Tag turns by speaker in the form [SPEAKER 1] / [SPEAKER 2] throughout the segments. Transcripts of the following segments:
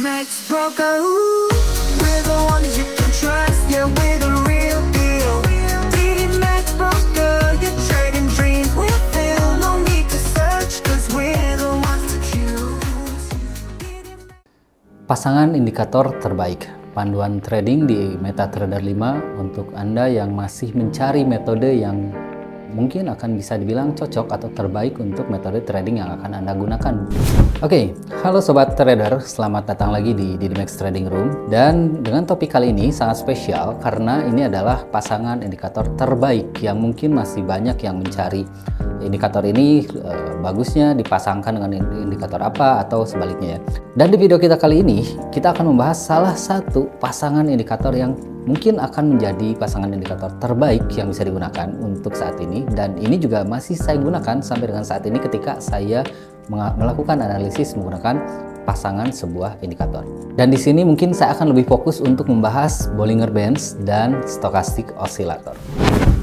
[SPEAKER 1] Max Broker, we're the ones you can trust. Yeah, we're the real deal. TD Max Broker, your trading dreams will fill. No need to search, cause we're the ones to choose.
[SPEAKER 2] Pasangan indikator terbaik, panduan trading di MetaTrader 5 untuk Anda yang masih mencari metode yang mungkin akan bisa dibilang cocok atau terbaik untuk metode trading yang akan Anda gunakan. Oke, halo Sobat Trader, selamat datang lagi di Max Trading Room. Dan dengan topik kali ini sangat spesial karena ini adalah pasangan indikator terbaik yang mungkin masih banyak yang mencari. Indikator ini bagusnya dipasangkan dengan indikator apa atau sebaliknya ya. Dan di video kita kali ini kita akan membahas salah satu pasangan indikator yang mungkin akan menjadi pasangan indikator terbaik yang bisa digunakan untuk saat ini, dan ini juga masih saya gunakan sampai dengan saat ini ketika saya melakukan analisis menggunakan pasangan sebuah indikator. Dan di sini mungkin saya akan lebih fokus untuk membahas Bollinger Bands dan Stochastic Oscillator.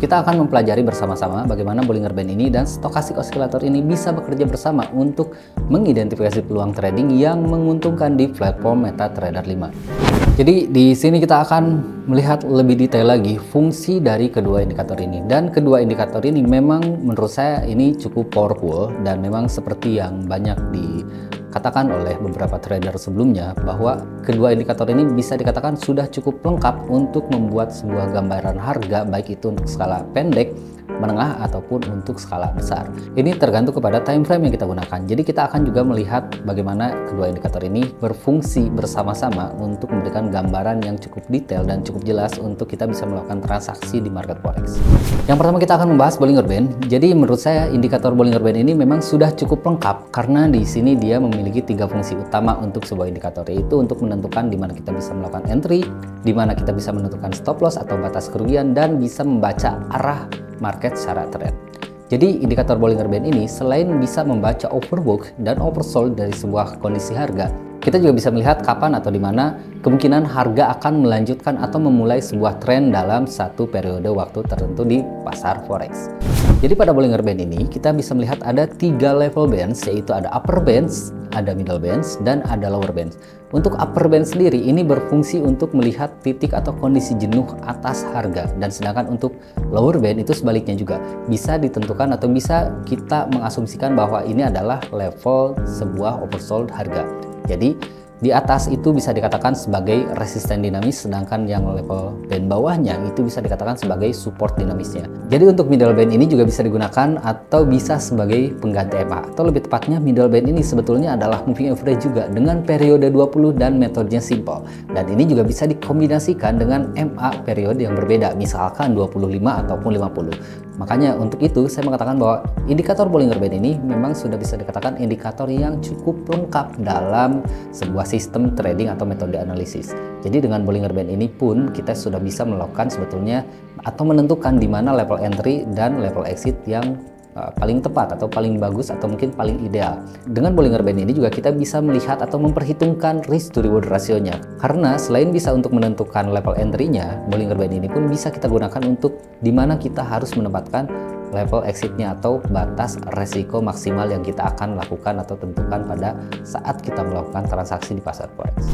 [SPEAKER 2] Kita akan mempelajari bersama-sama bagaimana Bollinger Band ini dan Stochastic Oscillator ini bisa bekerja bersama untuk mengidentifikasi peluang trading yang menguntungkan di platform MetaTrader 5. Jadi di sini kita akan melihat lebih detail lagi fungsi dari kedua indikator ini. Dan kedua indikator ini memang menurut saya ini cukup powerful, dan memang seperti yang banyak dikatakan oleh beberapa trader sebelumnya bahwa kedua indikator ini bisa dikatakan sudah cukup lengkap untuk membuat sebuah gambaran harga, baik itu untuk skala pendek, menengah, ataupun untuk skala besar. Ini tergantung kepada time frame yang kita gunakan. Jadi kita akan juga melihat bagaimana kedua indikator ini berfungsi bersama-sama untuk memberikan gambaran yang cukup detail dan cukup jelas untuk kita bisa melakukan transaksi di market forex. Yang pertama kita akan membahas Bollinger Band. Jadi menurut saya indikator Bollinger Band ini memang sudah cukup lengkap karena di sini dia memiliki tiga fungsi utama untuk sebuah indikator, yaitu untuk menentukan di mana kita bisa melakukan entry, di mana kita bisa menentukan stop loss atau batas kerugian, dan bisa membaca arah market secara trend. Jadi indikator Bollinger Band ini selain bisa membaca overbought dan oversold dari sebuah kondisi harga, kita juga bisa melihat kapan atau di mana kemungkinan harga akan melanjutkan atau memulai sebuah tren dalam satu periode waktu tertentu di pasar forex. Jadi pada Bollinger Band ini kita bisa melihat ada tiga level bands, yaitu ada upper bands, ada middle bands, dan ada lower bands. Untuk upper band sendiri ini berfungsi untuk melihat titik atau kondisi jenuh atas harga, dan sedangkan untuk lower band itu sebaliknya juga bisa ditentukan atau bisa kita mengasumsikan bahwa ini adalah level sebuah oversold harga. Jadi di atas itu bisa dikatakan sebagai resisten dinamis, sedangkan yang level band bawahnya itu bisa dikatakan sebagai support dinamisnya. Jadi untuk middle band ini juga bisa digunakan atau bisa sebagai pengganti MA, atau lebih tepatnya middle band ini sebetulnya adalah moving average juga dengan periode 20 dan metodenya simple. Dan ini juga bisa dikombinasikan dengan MA periode yang berbeda, misalkan 25 ataupun 50. Makanya untuk itu saya mengatakan bahwa indikator Bollinger Band ini memang sudah bisa dikatakan indikator yang cukup lengkap dalam sebuah sistem trading atau metode analisis. Jadi dengan Bollinger Band ini pun kita sudah bisa melakukan sebetulnya atau menentukan di mana level entry dan level exit yang paling tepat atau paling bagus atau mungkin paling ideal. Dengan Bollinger Band ini juga kita bisa melihat atau memperhitungkan risk to reward rasionya. Karena selain bisa untuk menentukan level entry-nya, Bollinger Band ini pun bisa kita gunakan untuk di mana kita harus menempatkan level exitnya atau batas resiko maksimal yang kita akan lakukan atau tentukan pada saat kita melakukan transaksi di pasar forex.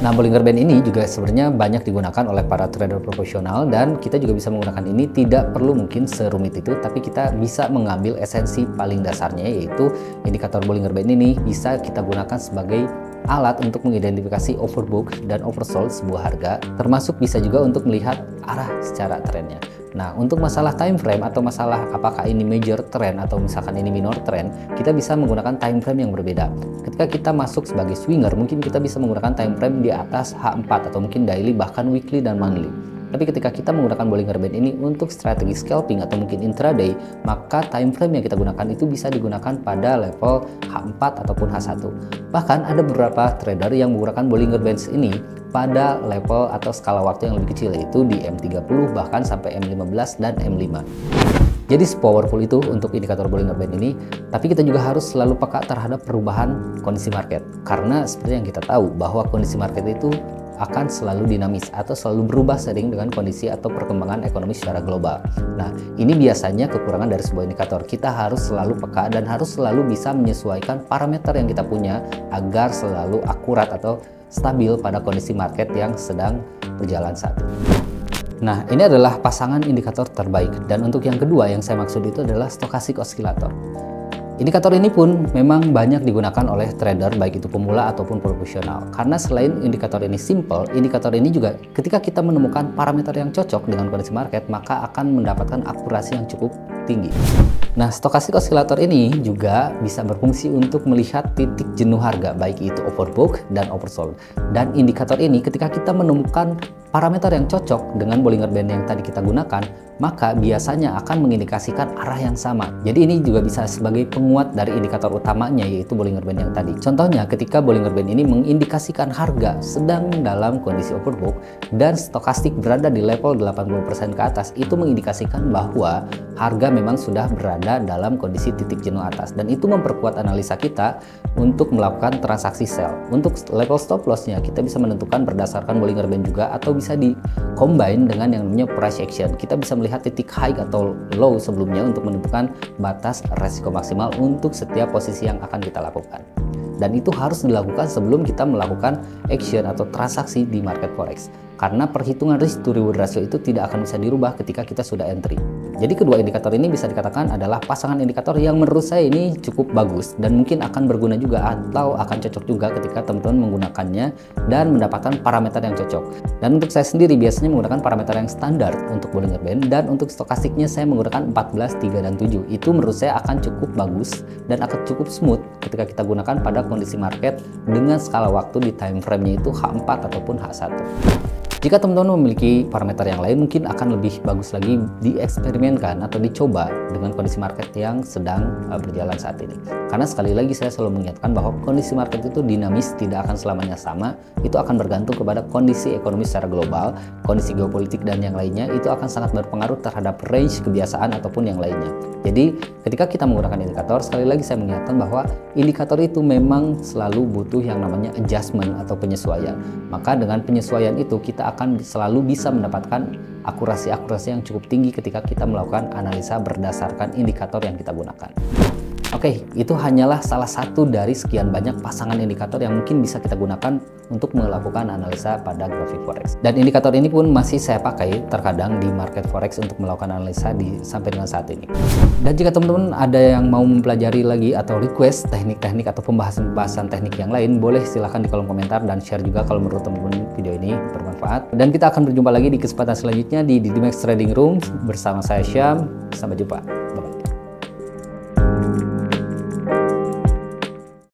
[SPEAKER 2] Nah, Bollinger Band ini juga sebenarnya banyak digunakan oleh para trader profesional, dan kita juga bisa menggunakan ini tidak perlu mungkin serumit itu, tapi kita bisa mengambil esensi paling dasarnya, yaitu indikator Bollinger Band ini bisa kita gunakan sebagai alat untuk mengidentifikasi overbought dan oversold sebuah harga, termasuk bisa juga untuk melihat arah secara trennya. Nah, untuk masalah time frame atau masalah apakah ini major trend atau misalkan ini minor trend, kita bisa menggunakan time frame yang berbeda. Ketika kita masuk sebagai swinger, mungkin kita bisa menggunakan time frame di atas H4 atau mungkin daily, bahkan weekly dan monthly. Tapi ketika kita menggunakan Bollinger Band ini untuk strategi scalping atau mungkin intraday, maka time frame yang kita gunakan itu bisa digunakan pada level H4 ataupun H1. Bahkan ada beberapa trader yang menggunakan Bollinger Bands ini pada level atau skala waktu yang lebih kecil, yaitu di M30 bahkan sampai M15 dan M5. Jadi sepowerful itu untuk indikator Bollinger Band ini, tapi kita juga harus selalu peka terhadap perubahan kondisi market. Karena seperti yang kita tahu bahwa kondisi market itu akan selalu dinamis atau selalu berubah seiring dengan kondisi atau perkembangan ekonomi secara global. Nah, ini biasanya kekurangan dari sebuah indikator. Kita harus selalu peka dan harus selalu bisa menyesuaikan parameter yang kita punya agar selalu akurat atau stabil pada kondisi market yang sedang berjalan saat ini. Nah, ini adalah pasangan indikator terbaik, dan untuk yang kedua yang saya maksud itu adalah stochastic oscillator. Indikator ini pun memang banyak digunakan oleh trader baik itu pemula ataupun profesional. Karena selain indikator ini simple, indikator ini juga ketika kita menemukan parameter yang cocok dengan kondisi market, maka akan mendapatkan akurasi yang cukup tinggi. Nah, stochastic oscillator ini juga bisa berfungsi untuk melihat titik jenuh harga, baik itu overbought dan oversold. Dan indikator ini ketika kita menemukan parameter yang cocok dengan Bollinger Band yang tadi kita gunakan, maka biasanya akan mengindikasikan arah yang sama. Jadi ini juga bisa sebagai penguat dari indikator utamanya, yaitu Bollinger Band yang tadi. Contohnya ketika Bollinger Band ini mengindikasikan harga sedang dalam kondisi overbought dan stokastik berada di level 80% ke atas, itu mengindikasikan bahwa harga memang sudah berada dalam kondisi titik jenuh atas, dan itu memperkuat analisa kita untuk melakukan transaksi sell. Untuk level stop lossnya kita bisa menentukan berdasarkan Bollinger Band juga, atau bisa di-combine dengan yang namanya price action. Kita bisa melihat titik high atau low sebelumnya untuk menentukan batas resiko maksimal untuk setiap posisi yang akan kita lakukan. Dan itu harus dilakukan sebelum kita melakukan action atau transaksi di market forex. Karena perhitungan risk to reward ratio itu tidak akan bisa dirubah ketika kita sudah entry. Jadi kedua indikator ini bisa dikatakan adalah pasangan indikator yang menurut saya ini cukup bagus dan mungkin akan berguna juga atau akan cocok juga ketika teman-teman menggunakannya dan mendapatkan parameter yang cocok. Dan untuk saya sendiri biasanya menggunakan parameter yang standar untuk Bollinger Band, dan untuk stokastiknya saya menggunakan 14, 3, dan 7. Itu menurut saya akan cukup bagus dan akan cukup smooth ketika kita gunakan pada kondisi market dengan skala waktu di time frame-nya itu H4 ataupun H1. Jika teman-teman memiliki parameter yang lain, mungkin akan lebih bagus lagi dieksperimenkan atau dicoba dengan kondisi market yang sedang berjalan saat ini. Karena sekali lagi saya selalu mengingatkan bahwa kondisi market itu dinamis, tidak akan selamanya sama. Itu akan bergantung kepada kondisi ekonomi secara global, kondisi geopolitik dan yang lainnya. Itu akan sangat berpengaruh terhadap range kebiasaan ataupun yang lainnya. Jadi ketika kita menggunakan indikator, sekali lagi saya mengingatkan bahwa indikator itu memang selalu butuh yang namanya adjustment atau penyesuaian. Maka dengan penyesuaian itu kita akan selalu bisa mendapatkan akurasi-akurasi yang cukup tinggi ketika kita melakukan analisa berdasarkan indikator yang kita gunakan. Oke, itu hanyalah salah satu dari sekian banyak pasangan indikator yang mungkin bisa kita gunakan untuk melakukan analisa pada grafik forex. Dan indikator ini pun masih saya pakai terkadang di market forex untuk melakukan analisa sampai dengan saat ini. Dan jika teman-teman ada yang mau mempelajari lagi atau request teknik-teknik atau pembahasan-pembahasan teknik yang lain, boleh silahkan di kolom komentar dan share juga kalau menurut teman-teman video ini bermanfaat. Dan kita akan berjumpa lagi di kesempatan selanjutnya di Didimax Trading Room bersama saya Syam. Sampai jumpa.